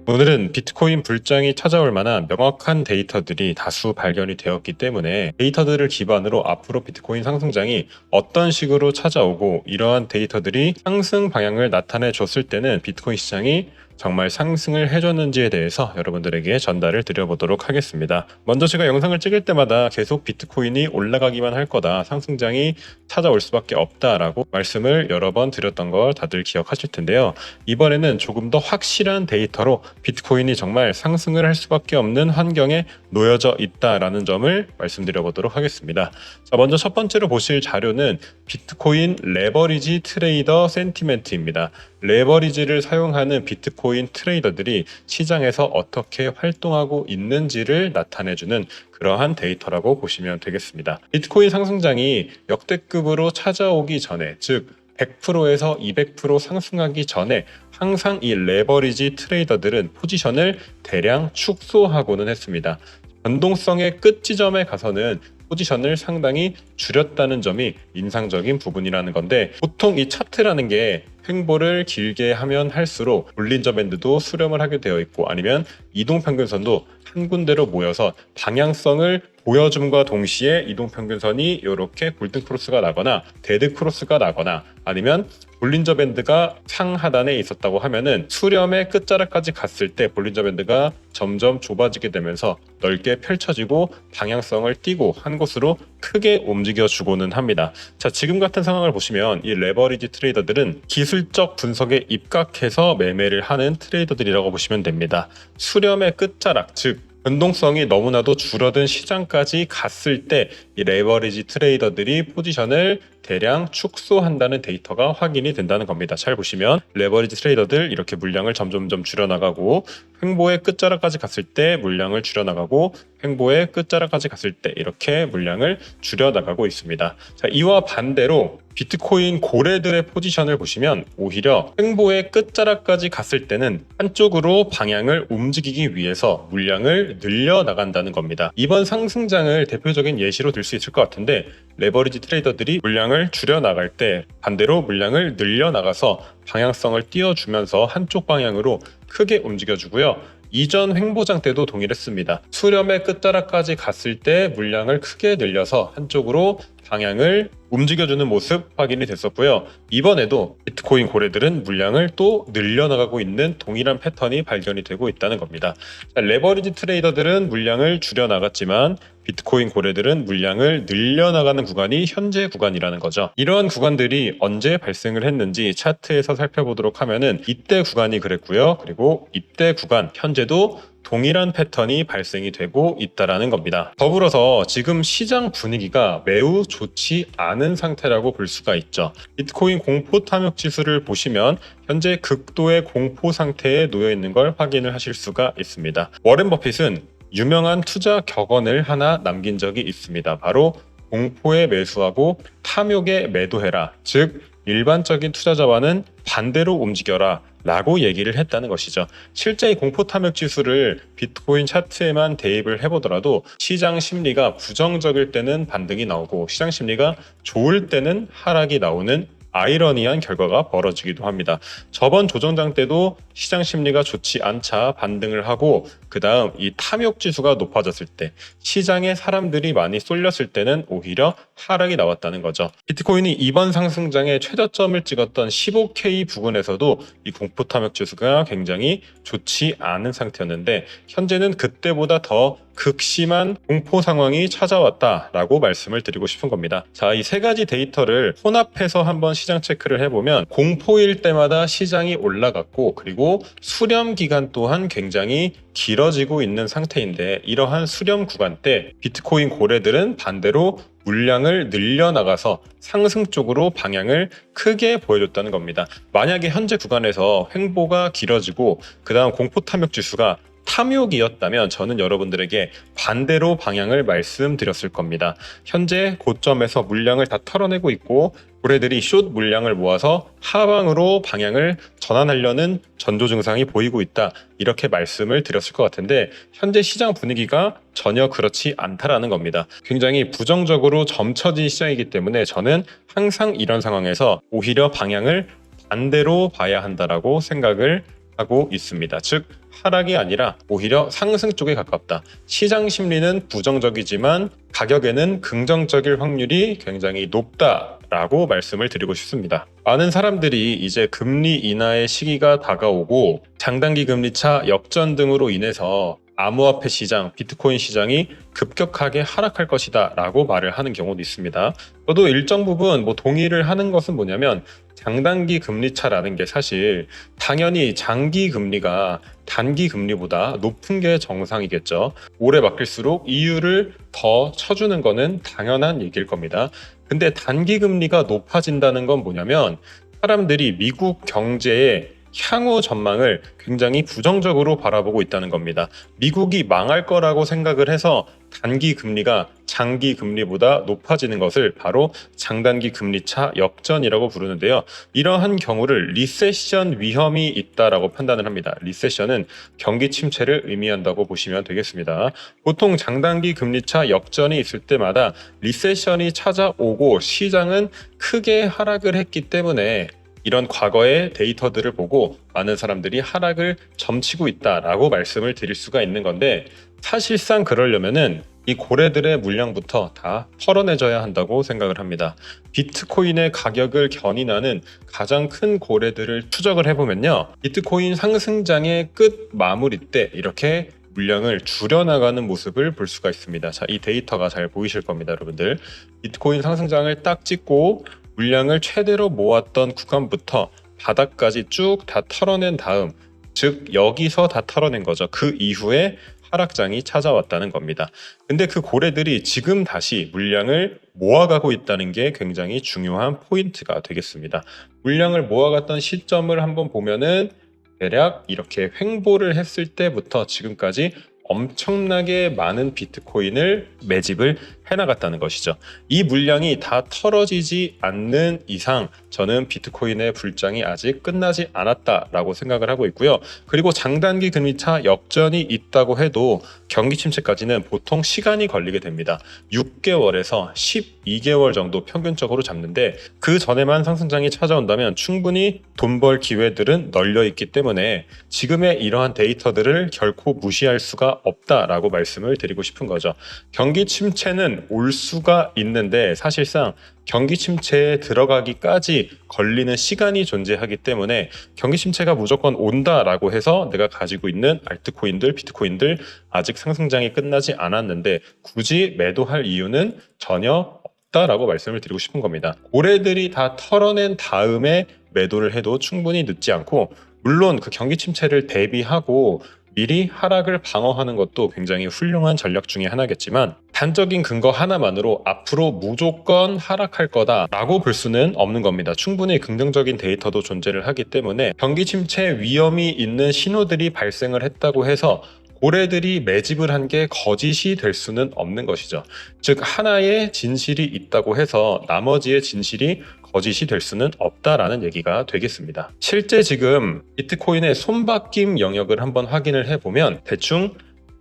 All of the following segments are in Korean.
오늘은 비트코인 불장이 찾아올 만한 명확한 데이터들이 다수 발견이 되었기 때문에 데이터들을 기반으로 앞으로 비트코인 상승장이 어떤 식으로 찾아오고 이러한 데이터들이 상승 방향을 나타내 줬을 때는 비트코인 시장이 정말 상승을 해줬는지에 대해서 여러분들에게 전달을 드려보도록 하겠습니다. 먼저 제가 영상을 찍을 때마다 계속 비트코인이 올라가기만 할 거다, 상승장이 찾아올 수밖에 없다라고 말씀을 여러 번 드렸던 걸 다들 기억하실 텐데요. 이번에는 조금 더 확실한 데이터로 비트코인이 정말 상승을 할 수밖에 없는 환경에 놓여져 있다라는 점을 말씀드려보도록 하겠습니다. 자, 먼저 첫 번째로 보실 자료는 비트코인 레버리지 트레이더 센티멘트입니다. 레버리지를 사용하는 비트코인 트레이더들이 시장에서 어떻게 활동하고 있는지를 나타내주는 그러한 데이터라고 보시면 되겠습니다. 비트코인 상승장이 역대급으로 찾아오기 전에, 즉 100%에서 200% 상승하기 전에 항상 이 레버리지 트레이더들은 포지션을 대량 축소하고는 했습니다. 변동성의 끝 지점에 가서는 포지션을 상당히 줄였다는 점이 인상적인 부분이라는 건데, 보통 이 차트라는 게 횡보를 길게 하면 할수록 볼린저 밴드도 수렴을 하게 되어 있고, 아니면 이동평균선도 한 군데로 모여서 방향성을 보여줌과 동시에 이동평균선이 이렇게 골든 크로스가 나거나 데드 크로스가 나거나, 아니면 볼린저 밴드가 상하단에 있었다고 하면은 수렴의 끝자락까지 갔을 때 볼린저 밴드가 점점 좁아지게 되면서 넓게 펼쳐지고 방향성을 띠고 한 곳으로 크게 움직여 주고는 합니다. 자, 지금 같은 상황을 보시면 이 레버리지 트레이더들은 기술적 분석에 입각해서 매매를 하는 트레이더들이라고 보시면 됩니다. 수렴의 끝자락, 즉 변동성이 너무나도 줄어든 시장까지 갔을 때 이 레버리지 트레이더들이 포지션을 대량 축소한다는 데이터가 확인이 된다는 겁니다. 잘 보시면 레버리지 트레이더들 이렇게 물량을 점점점 줄여나가고, 횡보의 끝자락까지 갔을 때 물량을 줄여나가고, 횡보의 끝자락까지 갔을 때 이렇게 물량을 줄여나가고 있습니다. 자, 이와 반대로 비트코인 고래들의 포지션을 보시면 오히려 횡보의 끝자락까지 갔을 때는 한쪽으로 방향을 움직이기 위해서 물량을 늘려나간다는 겁니다. 이번 상승장을 대표적인 예시로 들 수 있을 것 같은데, 레버리지 트레이더들이 물량을 줄여나갈 때 반대로 물량을 늘려나가서 방향성을 띄워주면서 한쪽 방향으로 크게 움직여주고요. 이전 횡보장 때도 동일했습니다. 수렴의 끝자락까지 갔을 때 물량을 크게 늘려서 한쪽으로 방향을 움직여주는 모습 확인이 됐었고요. 이번에도 비트코인 고래들은 물량을 또 늘려나가고 있는 동일한 패턴이 발견이 되고 있다는 겁니다. 자, 레버리지 트레이더들은 물량을 줄여나갔지만 비트코인 고래들은 물량을 늘려나가는 구간이 현재 구간이라는 거죠. 이러한 구간들이 언제 발생을 했는지 차트에서 살펴보도록 하면은 이때 구간이 그랬고요. 그리고 이때 구간, 현재도 동일한 패턴이 발생이 되고 있다는 겁니다. 더불어서 지금 시장 분위기가 매우 좋지 않은 상태라고 볼 수가 있죠. 비트코인 공포 탐욕 지수를 보시면 현재 극도의 공포 상태에 놓여 있는 걸 확인을 하실 수가 있습니다. 워렌 버핏은 유명한 투자 격언을 하나 남긴 적이 있습니다. 바로 공포에 매수하고 탐욕에 매도해라. 즉 일반적인 투자자와는 반대로 움직여라 라고 얘기를 했다는 것이죠. 실제 이 공포 탐욕 지수를 비트코인 차트에만 대입을 해보더라도 시장 심리가 부정적일 때는 반등이 나오고, 시장 심리가 좋을 때는 하락이 나오는 아이러니한 결과가 벌어지기도 합니다. 저번 조정장 때도 시장 심리가 좋지 않자 반등을 하고, 그 다음 이 탐욕 지수가 높아졌을 때, 시장에 사람들이 많이 쏠렸을 때는 오히려 하락이 나왔다는 거죠. 비트코인이 이번 상승장에 최저점을 찍었던 15K 부근에서도 이 공포 탐욕 지수가 굉장히 좋지 않은 상태였는데, 현재는 그때보다 더 극심한 공포 상황이 찾아왔다라고 말씀을 드리고 싶은 겁니다. 자, 이 세 가지 데이터를 혼합해서 한번 시장 체크를 해보면 공포일 때마다 시장이 올라갔고, 그리고 수렴 기간 또한 굉장히 길어지고 있는 상태인데, 이러한 수렴 구간 때 비트코인 고래들은 반대로 물량을 늘려나가서 상승 쪽으로 방향을 크게 보여줬다는 겁니다. 만약에 현재 구간에서 횡보가 길어지고 그 다음 공포 탐욕 지수가 탐욕이었다면 저는 여러분들에게 반대로 방향을 말씀드렸을 겁니다. 현재 고점에서 물량을 다 털어내고 있고, 고래들이 숏 물량을 모아서 하방으로 방향을 전환하려는 전조 증상이 보이고 있다, 이렇게 말씀을 드렸을 것 같은데, 현재 시장 분위기가 전혀 그렇지 않다라는 겁니다. 굉장히 부정적으로 점쳐진 시장이기 때문에 저는 항상 이런 상황에서 오히려 방향을 반대로 봐야 한다라고 생각을 하고 있습니다. 즉 하락이 아니라 오히려 상승 쪽에 가깝다. 시장 심리는 부정적이지만 가격에는 긍정적일 확률이 굉장히 높다라고 말씀을 드리고 싶습니다. 많은 사람들이 이제 금리 인하의 시기가 다가오고 장단기 금리차 역전 등으로 인해서 암호화폐 시장, 비트코인 시장이 급격하게 하락할 것이다 라고 말을 하는 경우도 있습니다. 저도 일정 부분 동의를 하는 것은 뭐냐면 장단기 금리차라는 게 사실 당연히 장기 금리가 단기 금리보다 높은 게 정상이겠죠. 오래 맡길수록 이유를 더 쳐주는 거는 당연한 얘기일 겁니다. 근데 단기 금리가 높아진다는 건 뭐냐면 사람들이 미국 경제에 향후 전망을 굉장히 부정적으로 바라보고 있다는 겁니다. 미국이 망할 거라고 생각을 해서 단기 금리가 장기 금리보다 높아지는 것을 바로 장단기 금리차 역전이라고 부르는데요. 이러한 경우를 리세션 위험이 있다라고 판단을 합니다. 리세션은 경기 침체를 의미한다고 보시면 되겠습니다. 보통 장단기 금리차 역전이 있을 때마다 리세션이 찾아오고 시장은 크게 하락을 했기 때문에 이런 과거의 데이터들을 보고 많은 사람들이 하락을 점치고 있다라고 말씀을 드릴 수가 있는 건데, 사실상 그러려면은 이 고래들의 물량부터 다 털어내줘야 한다고 생각을 합니다. 비트코인의 가격을 견인하는 가장 큰 고래들을 추적을 해보면요, 비트코인 상승장의 끝 마무리 때 이렇게 물량을 줄여나가는 모습을 볼 수가 있습니다. 자, 이 데이터가 잘 보이실 겁니다, 여러분들. 비트코인 상승장을 딱 찍고 물량을 최대로 모았던 구간부터 바닥까지 쭉 다 털어낸 다음, 즉 여기서 다 털어낸 거죠. 그 이후에 하락장이 찾아왔다는 겁니다. 근데 그 고래들이 지금 다시 물량을 모아가고 있다는 게 굉장히 중요한 포인트가 되겠습니다. 물량을 모아갔던 시점을 한번 보면은 대략 이렇게 횡보를 했을 때부터 지금까지 엄청나게 많은 비트코인을 매집을 해나갔다는 것이죠. 이 물량이 다 털어지지 않는 이상 저는 비트코인의 불장이 아직 끝나지 않았다라고 생각을 하고 있고요. 그리고 장단기 금리차 역전이 있다고 해도 경기 침체까지는 보통 시간이 걸리게 됩니다. 6개월에서 12개월 정도 평균적으로 잡는데, 그 전에만 상승장이 찾아온다면 충분히 돈 벌 기회들은 널려 있기 때문에 지금의 이러한 데이터들을 결코 무시할 수가 없다라고 말씀을 드리고 싶은 거죠. 경기 침체는 올 수가 있는데 사실상 경기 침체에 들어가기까지 걸리는 시간이 존재하기 때문에 경기 침체가 무조건 온다라고 해서 내가 가지고 있는 알트코인들, 비트코인들 아직 상승장이 끝나지 않았는데 굳이 매도할 이유는 전혀 없다라고 말씀을 드리고 싶은 겁니다. 고래들이 다 털어낸 다음에 매도를 해도 충분히 늦지 않고, 물론 그 경기 침체를 대비하고 미리 하락을 방어하는 것도 굉장히 훌륭한 전략 중에 하나겠지만, 단적인 근거 하나만으로 앞으로 무조건 하락할 거다라고 볼 수는 없는 겁니다. 충분히 긍정적인 데이터도 존재를 하기 때문에 경기 침체 위험이 있는 신호들이 발생을 했다고 해서 고래들이 매집을 한 게 거짓이 될 수는 없는 것이죠. 즉 하나의 진실이 있다고 해서 나머지의 진실이 거짓이 될 수는 없다라는 얘기가 되겠습니다. 실제 지금 비트코인의 손바뀜 영역을 한번 확인을 해보면 대충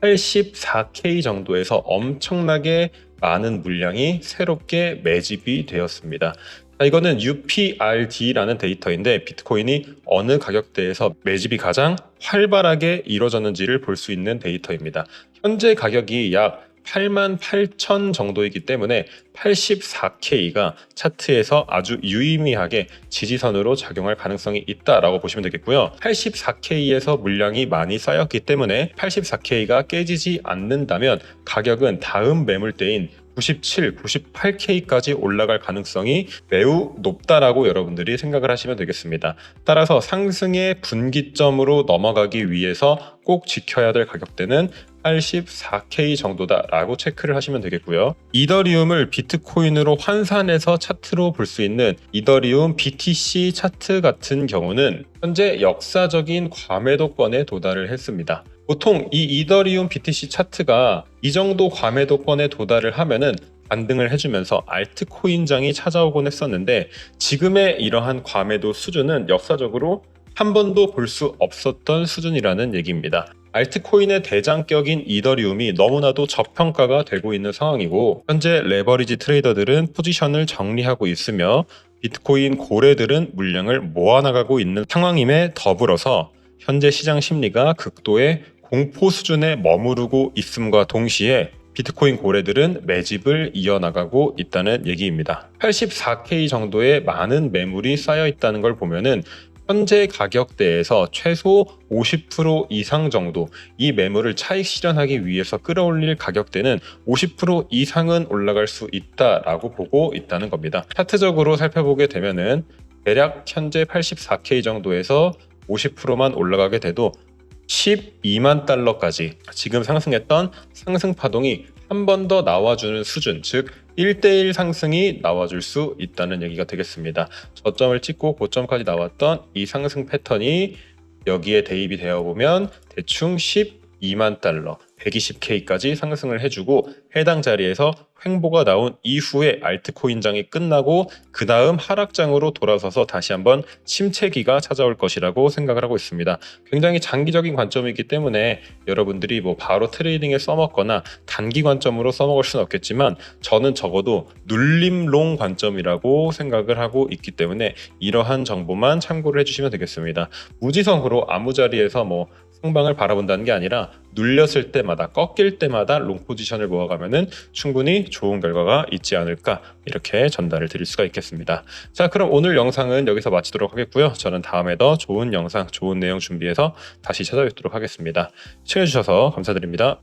84K 정도에서 엄청나게 많은 물량이 새롭게 매집이 되었습니다. 이거는 UPRD라는 데이터인데 비트코인이 어느 가격대에서 매집이 가장 활발하게 이루어졌는지를 볼 수 있는 데이터입니다. 현재 가격이 약 88,000 정도이기 때문에 84K가 차트에서 아주 유의미하게 지지선으로 작용할 가능성이 있다라고 보시면 되겠고요. 84K에서 물량이 많이 쌓였기 때문에 84K가 깨지지 않는다면 가격은 다음 매물대인 97, 98K까지 올라갈 가능성이 매우 높다라고 여러분들이 생각을 하시면 되겠습니다. 따라서 상승의 분기점으로 넘어가기 위해서 꼭 지켜야 될 가격대는 84K 정도다라고 체크를 하시면 되겠고요. 이더리움을 비트코인으로 환산해서 차트로 볼 수 있는 이더리움 BTC 차트 같은 경우는 현재 역사적인 과매도권에 도달을 했습니다. 보통 이 이더리움 BTC 차트가 이 정도 과매도권에 도달을 하면은 반등을 해주면서 알트코인장이 찾아오곤 했었는데, 지금의 이러한 과매도 수준은 역사적으로 한 번도 볼 수 없었던 수준이라는 얘기입니다. 알트코인의 대장격인 이더리움이 너무나도 저평가가 되고 있는 상황이고, 현재 레버리지 트레이더들은 포지션을 정리하고 있으며 비트코인 고래들은 물량을 모아나가고 있는 상황임에 더불어서 현재 시장 심리가 극도의 공포 수준에 머무르고 있음과 동시에 비트코인 고래들은 매집을 이어나가고 있다는 얘기입니다. 84K 정도의 많은 매물이 쌓여 있다는 걸 보면은 현재 가격대에서 최소 50% 이상 정도 이 매물을 차익 실현하기 위해서 끌어올릴 가격대는 50% 이상은 올라갈 수 있다라고 보고 있다는 겁니다. 차트적으로 살펴보게 되면은 대략 현재 84K 정도에서 50%만 올라가게 돼도 12만 달러까지 지금 상승했던 상승 파동이 한 번 더 나와주는 수준, 즉 1대1 상승이 나와줄 수 있다는 얘기가 되겠습니다. 저점을 찍고 고점까지 나왔던 이 상승 패턴이 여기에 대입이 되어 보면 대충 12만 달러, 120K까지 상승을 해주고 해당 자리에서 횡보가 나온 이후에 알트코인장이 끝나고 그 다음 하락장으로 돌아서서 다시 한번 침체기가 찾아올 것이라고 생각을 하고 있습니다. 굉장히 장기적인 관점이기 때문에 여러분들이 뭐 바로 트레이딩에 써먹거나 단기 관점으로 써먹을 수는 없겠지만 저는 적어도 눌림롱 관점이라고 생각을 하고 있기 때문에 이러한 정보만 참고를 해주시면 되겠습니다. 무지성으로 아무 자리에서 뭐 상방을 바라본다는 게 아니라 눌렸을 때마다 꺾일 때마다 롱 포지션을 모아가면은 충분히 좋은 결과가 있지 않을까 이렇게 전달을 드릴 수가 있겠습니다. 자, 그럼 오늘 영상은 여기서 마치도록 하겠고요. 저는 다음에 더 좋은 영상, 좋은 내용 준비해서 다시 찾아뵙도록 하겠습니다. 시청해주셔서 감사드립니다.